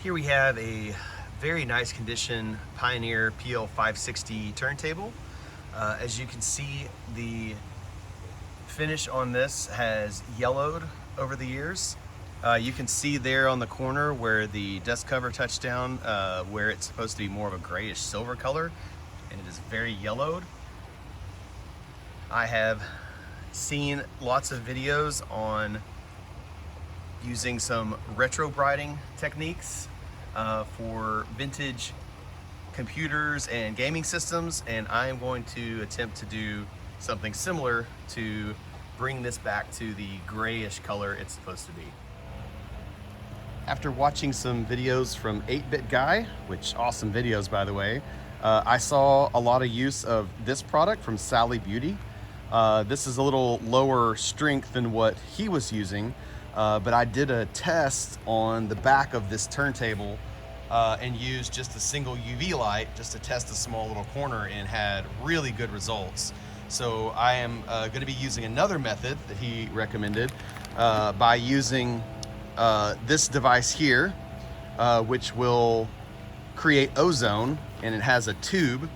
Here we have a very nice condition Pioneer PL-560 turntable. As you can see, the finish on this has yellowed over the years. You can see there on the corner where the dust cover touched down, where it's supposed to be more of a grayish silver color, and it is very yellowed. I have seen lots of videos on using some retrobriting techniques for vintage computers and gaming systems, and I am going to attempt to do something similar to bring this back to the grayish color it's supposed to be. After watching some videos from 8-Bit Guy, which awesome videos by the way, I saw a lot of use of this product from Sally Beauty. This is a little lower strength than what he was using, but I did a test on the back of this turntable and used just a single UV light just to test a small little corner, and had really good results. So I am going to be using another method that he recommended by using this device here, which will create ozone, and it has a tube.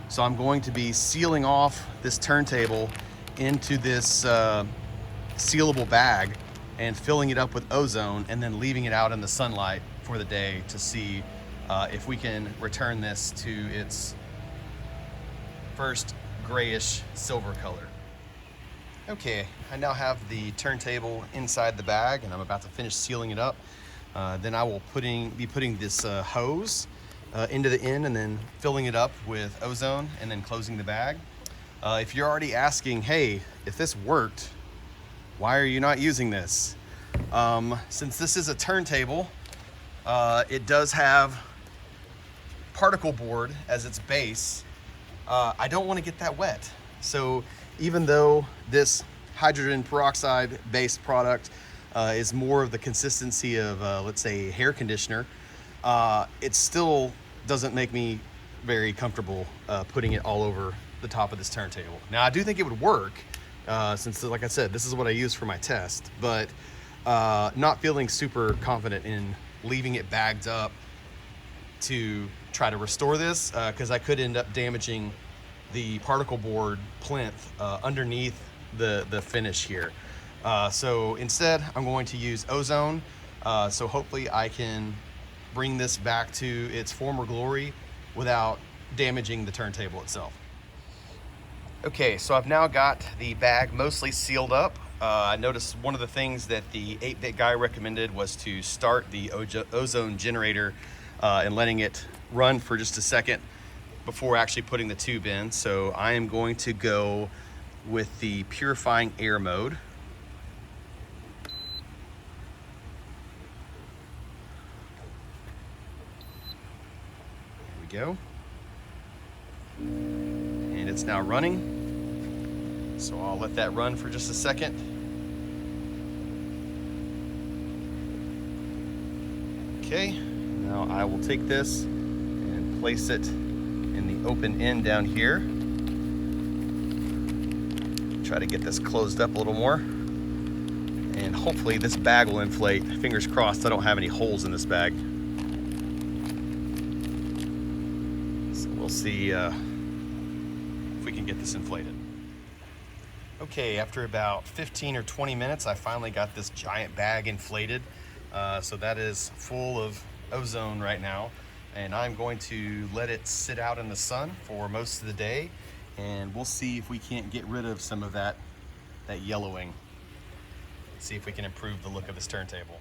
So I'm going to be sealing off this turntable into this sealable bag and filling it up with ozone, and then leaving it out in the sunlight for the day to see if we can return this to its first grayish silver color. Okay, I now have the turntable inside the bag, and I'm about to finish sealing it up. Then I will be putting this hose into the end, and then filling it up with ozone, and then closing the bag. If you're already asking, hey, if this worked, why are you not using this? Since this is a turntable, it does have particle board as its base. I don't want to get that wet. So even though this hydrogen peroxide based product is more of the consistency of, let's say, hair conditioner, it still doesn't make me very comfortable putting it all over the top of this turntable. Now, I do think it would work, since, like I said, this is what I use for my test, but not feeling super confident in leaving it bagged up to try to restore this, because I could end up damaging the particle board plinth underneath the finish here. So instead, I'm going to use ozone, so hopefully I can bring this back to its former glory without damaging the turntable itself. Okay, so I've now got the bag mostly sealed up. I noticed one of the things that the 8-Bit Guy recommended was to start the ozone generator and letting it run for just a second before actually putting the tube in. So I am going to go with the purifying air mode. There we go. And it's now running. So I'll let that run for just a second. Okay, now I will take this and place it in the open end down here. Try to get this closed up a little more. And hopefully this bag will inflate. Fingers crossed I don't have any holes in this bag. So we'll see if we can get this inflated. Okay, after about 15 or 20 minutes, I finally got this giant bag inflated. So that is full of ozone right now, and I'm going to let it sit out in the sun for most of the day, and we'll see if we can't get rid of some of that yellowing. See if we can improve the look of this turntable.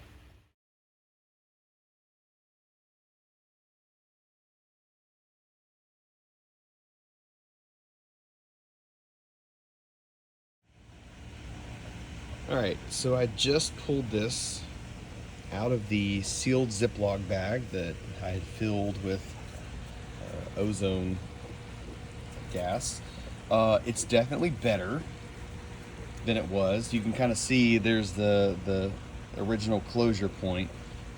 All right, so I just pulled this out of the sealed Ziploc bag that I had filled with ozone gas. It's definitely better than it was. You can kind of see there's the original closure point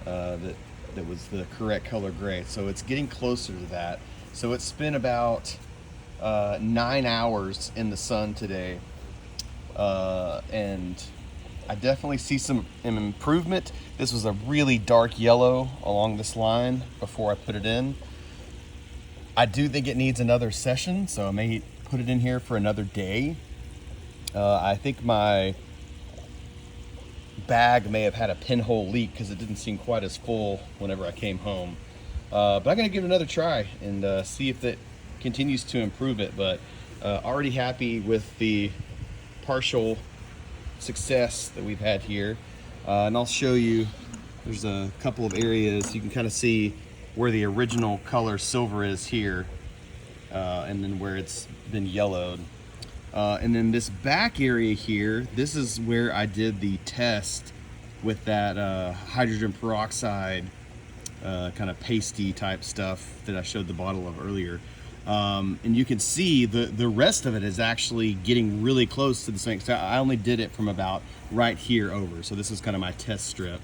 that was the correct color gray. So it's getting closer to that. So it's been about 9 hours in the sun today, and I definitely see some improvement. This was a really dark yellow along this line before I put it in. I do think it needs another session, so I may put it in here for another day. I think my bag may have had a pinhole leak because it didn't seem quite as full whenever I came home. But I'm gonna give it another try and see if it continues to improve it. But already happy with the partial success that we've had here. And I'll show you, there's a couple of areas you can kind of see where the original color silver is here, and then where it's been yellowed. And then this back area here, this is where I did the test with that hydrogen peroxide kind of pasty type stuff that I showed the bottle of earlier. And you can see the rest of it is actually getting really close to the same. So I only did it from about right here over. So this is kind of my test strip.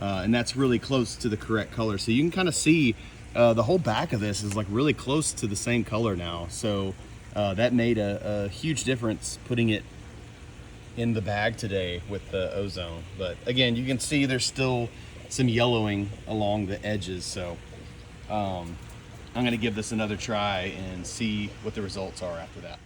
And that's really close to the correct color. So you can kind of see the whole back of this is like really close to the same color now. So that made a huge difference putting it in the bag today with the Ozone. But again, you can see there's still some yellowing along the edges. So I'm gonna give this another try and see what the results are after that.